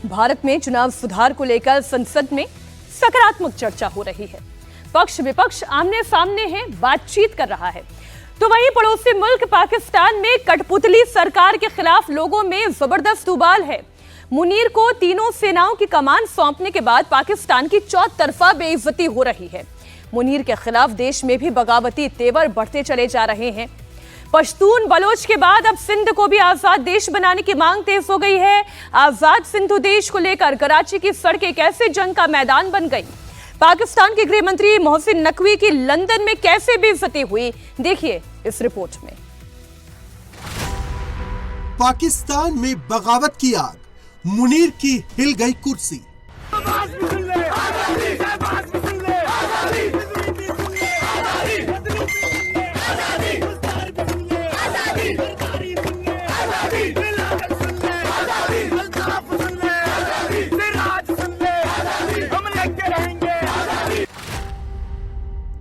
भारत में चुनाव सुधार को लेकर संसद में सकारात्मक चर्चा हो रही है। पक्ष विपक्ष आमने सामने है, बातचीत कर रहा है। तो वहीं पड़ोसी मुल्क पाकिस्तान में कठपुतली सरकार के खिलाफ लोगों में जबरदस्त उबाल है। मुनीर को तीनों सेनाओं की कमान सौंपने के बाद पाकिस्तान की चौतरफा बेइज्जती हो रही है। मुनीर के खिलाफ देश में भी बगावती तेवर बढ़ते चले जा रहे हैं। पश्तून बलोच के बाद अब सिंध को भी आजाद देश बनाने की मांग तेज हो गई है। आजाद सिंधु देश को लेकर कराची की सड़कें कैसे जंग का मैदान बन गई। पाकिस्तान के गृह मंत्री मोहसिन नकवी की लंदन में कैसे बेइज्जती हुई, देखिए इस रिपोर्ट में। पाकिस्तान में बगावत की आग, मुनीर की हिल गई कुर्सी।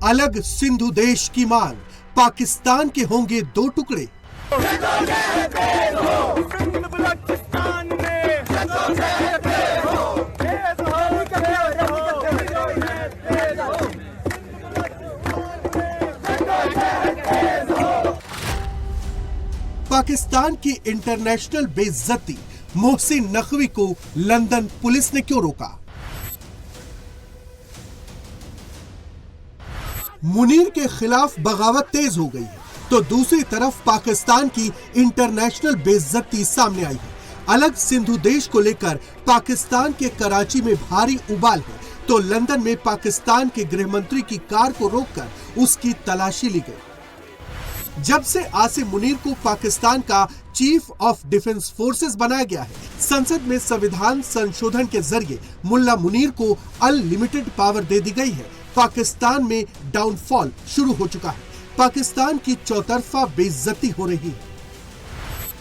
अलग सिंधु देश की मांग, पाकिस्तान के होंगे दो टुकड़े। पाकिस्तान की इंटरनेशनल बेइज्जती, मोहसिन नकवी को लंदन पुलिस ने क्यों रोका? मुनीर के खिलाफ बगावत तेज हो गई है, तो दूसरी तरफ पाकिस्तान की इंटरनेशनल बेइज्जती सामने आई है। अलग सिंधु देश को लेकर पाकिस्तान के कराची में भारी उबाल है, तो लंदन में पाकिस्तान के गृह मंत्री की कार को रोककर उसकी तलाशी ली गई। जब से आसिम मुनीर को पाकिस्तान का चीफ ऑफ डिफेंस फोर्सेस बनाया गया है, संसद में संविधान संशोधन के जरिए मुल्ला मुनीर को अनलिमिटेड पावर दे दी गई है। पाकिस्तान में डाउनफॉल शुरू हो चुका है। पाकिस्तान की चौतरफा बेइज्जती हो रही है।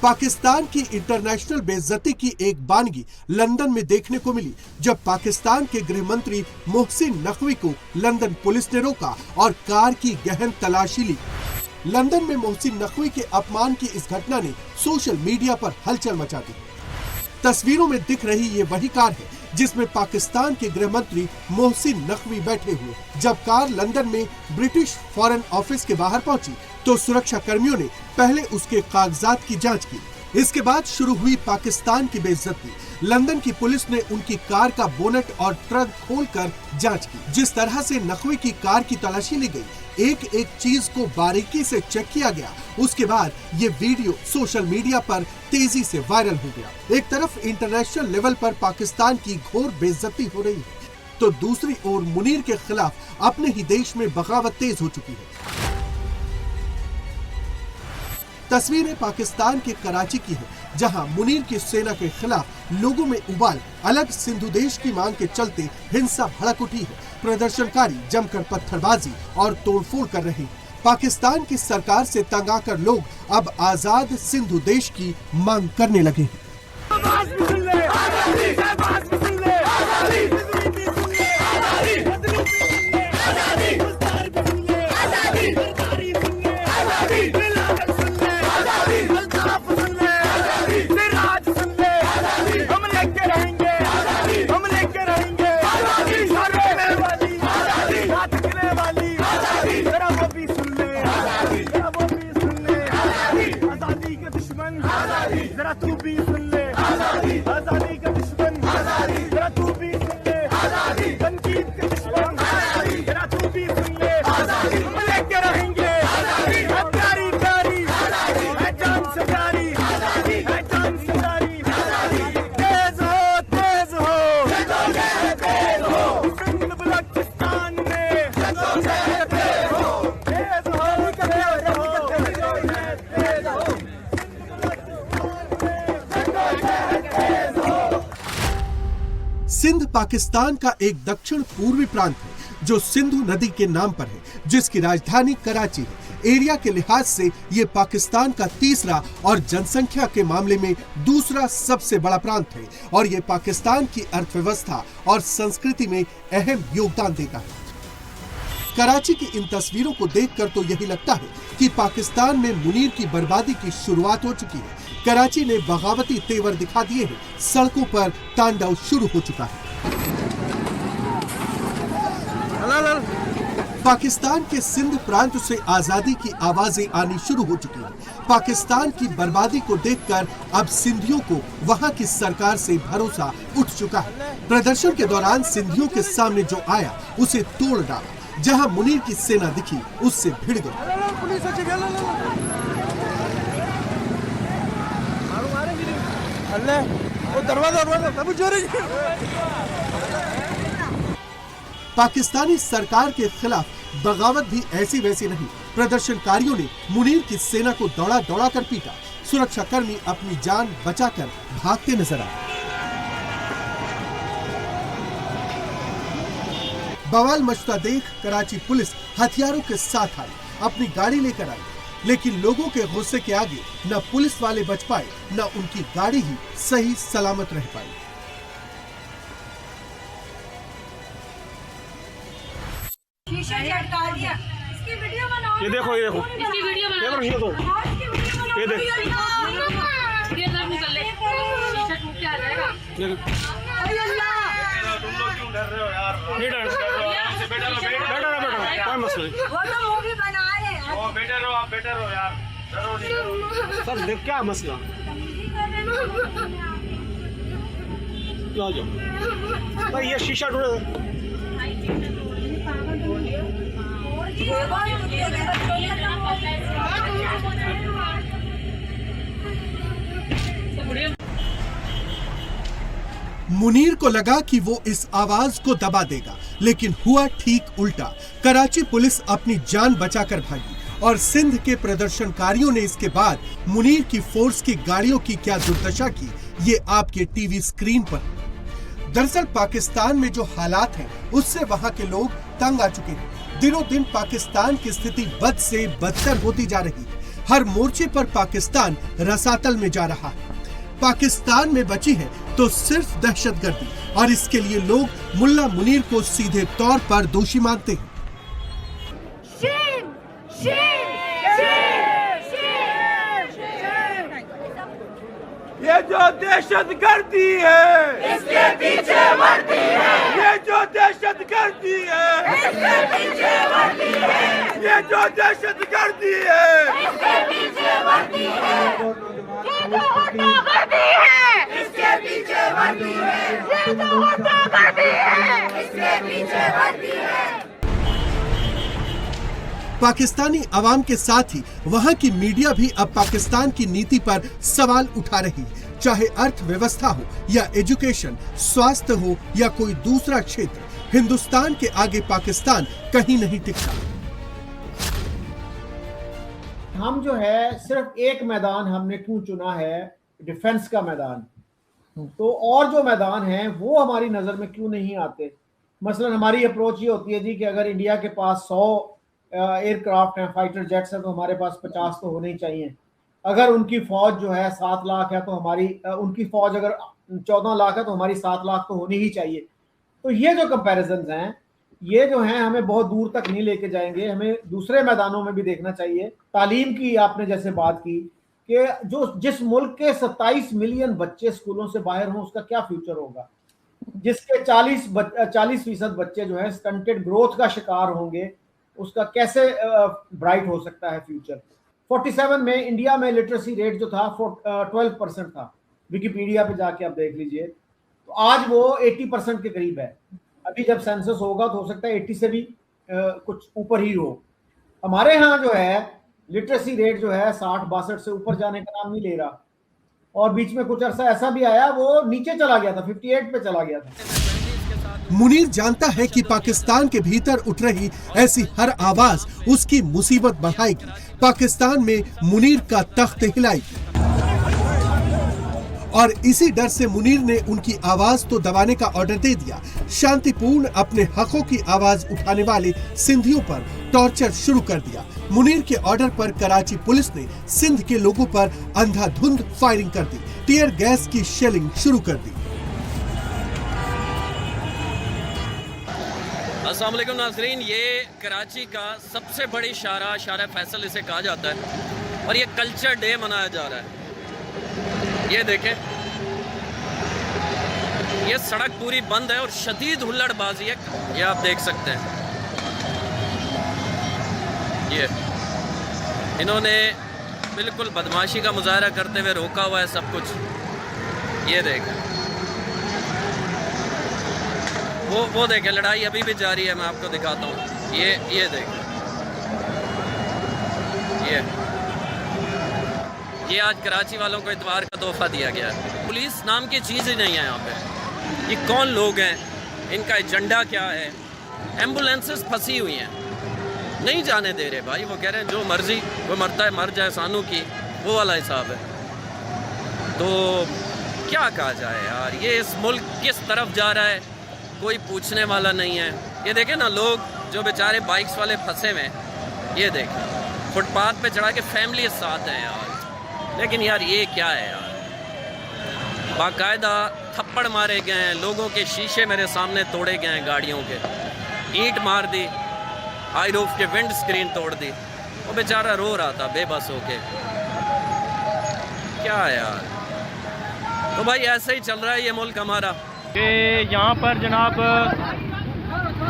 पाकिस्तान की इंटरनेशनल बेइज्जती की एक बानगी लंदन में देखने को मिली, जब पाकिस्तान के गृह मंत्री मोहसिन नकवी को लंदन पुलिस ने रोका और कार की गहन तलाशी ली। लंदन में मोहसिन नकवी के अपमान की इस घटना ने सोशल मीडिया पर हलचल मचा दी। तस्वीरों में दिख रही ये वही कार है जिसमें पाकिस्तान के गृह मंत्री मोहसिन नकवी बैठे हुए। जब कार लंदन में ब्रिटिश फॉरेन ऑफिस के बाहर पहुंची तो सुरक्षा कर्मियों ने पहले उसके कागजात की जांच की। इसके बाद शुरू हुई पाकिस्तान की बेइज्जती। लंदन की पुलिस ने उनकी कार का बोनट और ट्रंक खोलकर जांच की। जिस तरह से नकवी की कार की तलाशी ली गई, एक एक चीज को बारीकी से चेक किया गया। उसके बाद ये वीडियो सोशल मीडिया पर तेजी से वायरल हो गया। एक तरफ इंटरनेशनल लेवल पर पाकिस्तान की घोर बेइज्जती हो रही है, तो दूसरी ओर मुनीर के खिलाफ अपने ही देश में बगावत तेज हो चुकी है। तस्वीरें पाकिस्तान के कराची की है, जहां मुनीर की सेना के खिलाफ लोगों में उबाल। अलग सिंधु देश की मांग के चलते हिंसा भड़क उठी है। प्रदर्शनकारी जमकर पत्थरबाजी और तोड़फोड़ कर रहे हैं। पाकिस्तान की सरकार से तंग आकर लोग अब आजाद सिंधु देश की मांग करने लगे हैं। जरा तू भी सुन ले आजादी का दुश्मन, जरा तू भी सुन ले तनकीद का दुश्मन, जरा तू भी सुन ले हम लेके रहेंगे प्यारी प्यारी है जान से प्यारी है जान से प्यारी। तेज हो तेज हो सिंध बलोचिस्तान में तेज हो सिंध पाकिस्तान का एक दक्षिण पूर्वी प्रांत है जो सिंधु नदी के नाम पर है, जिसकी राजधानी कराची है। एरिया के लिहाज से ये पाकिस्तान का तीसरा और जनसंख्या के मामले में दूसरा सबसे बड़ा प्रांत है और ये पाकिस्तान की अर्थव्यवस्था और संस्कृति में अहम योगदान देता है। कराची की इन तस्वीरों को देखकर तो यही लगता है कि पाकिस्तान में मुनीर की बर्बादी की शुरुआत हो चुकी है। कराची ने बगावती तेवर दिखा दिए हैं। सड़कों पर तांडव शुरू हो चुका है। पाकिस्तान के सिंध प्रांत से आजादी की आवाजें आनी शुरू हो चुकी हैं। पाकिस्तान की बर्बादी को देखकर अब सिंधियों को वहां की सरकार से भरोसा उठ चुका है। प्रदर्शन के दौरान सिंधियों के सामने जो आया उसे तोड़ डाला। जहां मुनीर की सेना दिखी उससे भिड़ गई। पाकिस्तानी सरकार के खिलाफ बगावत भी ऐसी वैसी नहीं। प्रदर्शनकारियों ने मुनीर की सेना को दौड़ा दौड़ा कर पीटा। सुरक्षाकर्मी अपनी जान बचाकर भागते नजर आए। बवाल मचता देख कराची पुलिस हथियारों के साथ आई, अपनी गाड़ी लेकर आई, लेकिन लोगों के गुस्से के आगे न पुलिस वाले बच पाए न उनकी गाड़ी ही सही सलामत रह पाई। इसकी वीडियो बनाओ। ये देखो इसकी वीडियो बनाओ। ये देखो ये देखो ये सब निकल ले। शीशा टूट के आ जाएगा। तुम लोग क्यों डर रहे हो यार? नहीं डर आराम से बैठा रहो कोई मसला नहीं। वो तो मूवी बना रहे हैं। ओ आप बैठे रहो यार, डरो नहीं। सर देख क्या मसला? भाई ये शीशा टूटा। मुनीर को लगा कि वो इस आवाज को दबा देगा, लेकिन हुआ ठीक उल्टा। कराची पुलिस अपनी जान बचाकर भागी और सिंध के प्रदर्शनकारियों ने इसके बाद मुनीर की फोर्स की गाड़ियों की क्या दुर्दशा की, ये आपके टीवी स्क्रीन पर। दरअसल पाकिस्तान में जो हालात हैं उससे वहां के लोग तंग आ चुके हैं। दिनों दिन पाकिस्तान की स्थिति बद से बदतर होती जा रही है। हर मोर्चे पर पाकिस्तान रसातल में जा रहा है। पाकिस्तान में बची है तो सिर्फ दहशतगर्दी, और इसके लिए लोग मुल्ला मुनीर को सीधे तौर पर दोषी मानते हैं। ये जो दहशतगर्दी है इसके पीछे वर्दी है। ये जो दहशतगर्दी है इसके पीछे वर्दी है। ये जो दहशतगर्दी है इसके पीछे वर्दी है। ये जो दहशतगर्दी है इसके पीछे वर्दी है। ये जो दहशतगर्दी है इसके पीछे वर्दी है। पाकिस्तानी अवाम के साथ ही वहां की मीडिया भी अब पाकिस्तान की नीति पर सवाल उठा रही है। चाहे अर्थव्यवस्था हो या एजुकेशन, स्वास्थ्य हो या कोई दूसरा क्षेत्र, हिंदुस्तान के आगे पाकिस्तान कहीं नहीं टिकता। हम जो है सिर्फ एक मैदान हमने क्यों चुना है, डिफेंस का मैदान, तो और जो मैदान है वो हमारी नजर में क्यों नहीं आते। मसलन हमारी अप्रोच ये होती है जी कि अगर इंडिया के पास 100 एयरक्राफ्ट हैं, फाइटर जेट्स हैं, तो हमारे पास 50 तो होने ही चाहिए। अगर उनकी फौज जो है 7 लाख है तो हमारी उनकी फौज अगर 14 लाख है तो हमारी 7 लाख तो होनी ही चाहिए। तो ये जो कंपैरिजन्स हैं ये जो हैं हमें बहुत दूर तक नहीं लेके जाएंगे। हमें दूसरे मैदानों में भी देखना चाहिए। तालीम की आपने जैसे बात की कि जिस मुल्क के 27 मिलियन बच्चे स्कूलों से बाहर हों उसका क्या फ्यूचर होगा, जिसके 40% बच्चे जो है स्टंटेड ग्रोथ का शिकार होंगे, उसका कैसे ब्राइट हो सकता है फ्यूचर। 47 में इंडिया में लिटरेसी रेट जो था 12% था। विकिपीडिया पे जाके आप देख लीजिए, तो आज वो 80% के करीब है। अभी जब सेंसस होगा तो हो सकता है 80 से भी कुछ ऊपर ही हो। हमारे यहाँ जो है लिटरेसी रेट जो है 60-62 से ऊपर जाने का नाम नहीं ले रहा, और बीच में कुछ अरसा ऐसा भी आया वो नीचे चला गया था, 58 पे चला गया था। मुनीर जानता है कि पाकिस्तान के भीतर उठ रही ऐसी हर आवाज उसकी मुसीबत बढ़ाएगी, पाकिस्तान में मुनीर का तख्त हिलाएगी। और इसी डर से मुनीर ने उनकी आवाज तो दबाने का ऑर्डर दे दिया। शांतिपूर्ण अपने हकों की आवाज उठाने वाले सिंधियों पर टॉर्चर शुरू कर दिया। मुनीर के ऑर्डर पर कराची पुलिस ने सिंध के लोगों पर अंधाधुंध फायरिंग कर दी, टीयर गैस की शेलिंग शुरू कर दी। अस्सलाम वालेकुम नाज़रीन, ये कराची का सबसे बड़ी शारा फैसल इसे कहा जाता है, और ये कल्चर डे मनाया जा रहा है। ये देखें, ये सड़क पूरी बंद है और शदीद हुल्लड़बाजी है, ये आप देख सकते हैं। ये इन्होंने बिल्कुल बदमाशी का मुजाहरा करते हुए रोका हुआ है सब कुछ। ये देखें, वो देखें, लड़ाई अभी भी जारी है, मैं आपको दिखाता हूँ। ये देखें, ये आज कराची वालों को इतवार का तोहफा दिया गया है। पुलिस नाम की चीज़ ही नहीं है यहाँ पे। ये कौन लोग हैं, इनका एजेंडा क्या है? एम्बुलेंसेस फंसी हुई हैं, नहीं जाने दे रहे भाई। वो कह रहे हैं जो मर्जी, वो मरता है मर जाए, सानू की, वो वाला हिसाब है। तो क्या कहा जाए यार, ये इस मुल्क किस तरफ जा रहा है, कोई पूछने वाला नहीं है। ये देखें ना, लोग जो बेचारे बाइक्स वाले फंसे हुए हैं, ये देखें, फुटपाथ पे चढ़ा के फैमिली साथ हैं यार। लेकिन यार ये क्या है यार, बाकायदा थप्पड़ मारे गए हैं, लोगों के शीशे मेरे सामने तोड़े गए हैं, गाड़ियों के ईंट मार दी, आई रूफ के विंड स्क्रीन तोड़ दी। वो बेचारा रो रहा था बेबस होके। क्या है यार, तो भाई ऐसे ही चल रहा है ये मुल्क हमारा। कि यहाँ पर जनाब,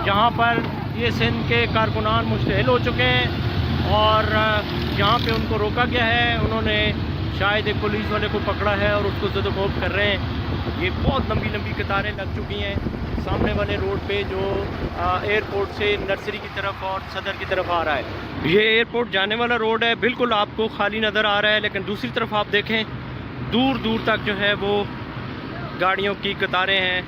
यहाँ पर ये सिंध के कारकुनान मुश्तहिल हो चुके हैं और यहाँ पे उनको रोका गया है। उन्होंने शायद एक पुलिस वाले को पकड़ा है और उसको ज़दोखोफ कर रहे हैं। ये बहुत लंबी लंबी कतारें लग चुकी हैं सामने वाले रोड पे जो एयरपोर्ट से नर्सरी की तरफ और सदर की तरफ आ रहा है। ये एयरपोर्ट जाने वाला रोड है, बिल्कुल आपको खाली नज़र आ रहा है, लेकिन दूसरी तरफ आप देखें दूर दूर तक जो है वो गाड़ियों की कतारें हैं।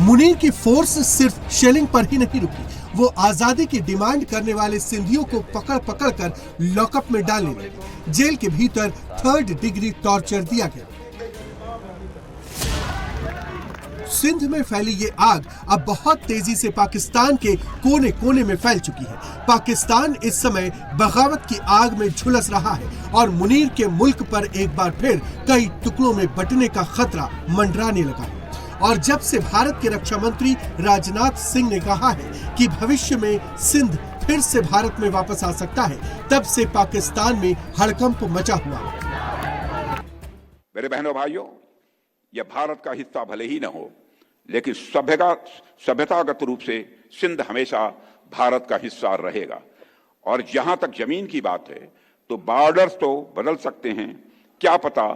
मुनीर की फोर्स सिर्फ शेलिंग पर ही नहीं रुकी, वो आजादी की डिमांड करने वाले सिंधियों को पकड़ पकड़ कर लॉकअप में डालने लगे। जेल के भीतर 3rd डिग्री टॉर्चर दिया गया। सिंध में फैली ये आग अब बहुत तेजी से पाकिस्तान के कोने कोने में फैल चुकी है। पाकिस्तान इस समय बगावत की आग में झुलस रहा है और मुनीर के मुल्क पर एक बार फिर कई टुकड़ों में बंटने का खतरा मंडराने लगा है। और जब से भारत के रक्षा मंत्री राजनाथ सिंह ने कहा है कि भविष्य में सिंध फिर से भारत में वापस आ सकता है, तब से पाकिस्तान में हड़कंप मचा हुआ है। मेरे बहनों भाइयों, यह भारत का हिस्सा भले ही न हो, लेकिन सभ्यतागत रूप से सिंध हमेशा भारत का हिस्सा रहेगा। और जहां तक जमीन की बात है तो बॉर्डर्स तो बदल सकते हैं, क्या पता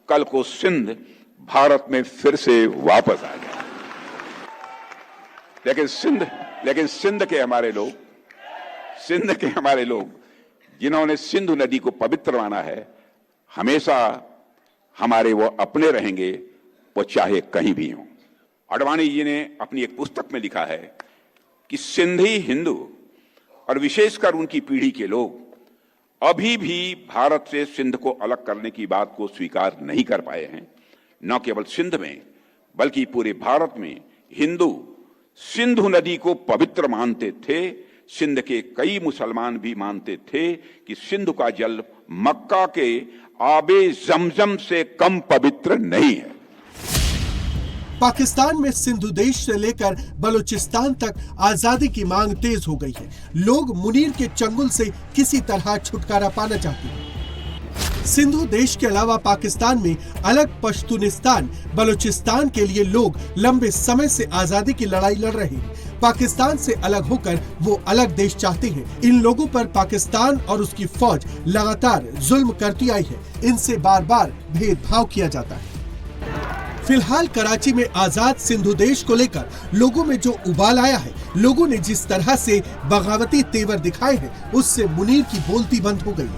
कल को सिंध भारत में फिर से वापस आ जाए। लेकिन सिंध के हमारे लोग जिन्होंने सिंधु नदी को पवित्र माना है, हमेशा हमारे वो अपने रहेंगे, वो चाहे कहीं भी हों। अडवाणी जी ने अपनी एक पुस्तक में लिखा है कि सिंधी हिंदू और विशेषकर उनकी पीढ़ी के लोग अभी भी भारत से सिंध को अलग करने की बात को स्वीकार नहीं कर पाए हैं। न केवल सिंध में बल्कि पूरे भारत में हिंदू सिंधु नदी को पवित्र मानते थे। सिंध के कई मुसलमान भी मानते थे कि सिंधु का जल मक्का के आबे जमजम से कम पवित्र नहीं है। पाकिस्तान में सिंधु देश से लेकर बलूचिस्तान तक आजादी की मांग तेज हो गई है। लोग मुनीर के चंगुल से किसी तरह छुटकारा पाना चाहते हैं। सिंधु देश के अलावा पाकिस्तान में अलग पश्तूनिस्तान, बलूचिस्तान के लिए लोग लंबे समय से आजादी की लड़ाई लड़ रहे हैं। पाकिस्तान से अलग होकर वो अलग देश चाहते हैं। इन लोगों पर पाकिस्तान और उसकी फौज लगातार जुल्म करती आई है। इनसे बार बार भेदभाव किया जाता है। फिलहाल कराची में आजाद सिंधु देश को लेकर लोगों में जो उबाल आया है, लोगों ने जिस तरह से बगावती तेवर दिखाए हैं, उससे मुनीर की बोलती बंद हो गई।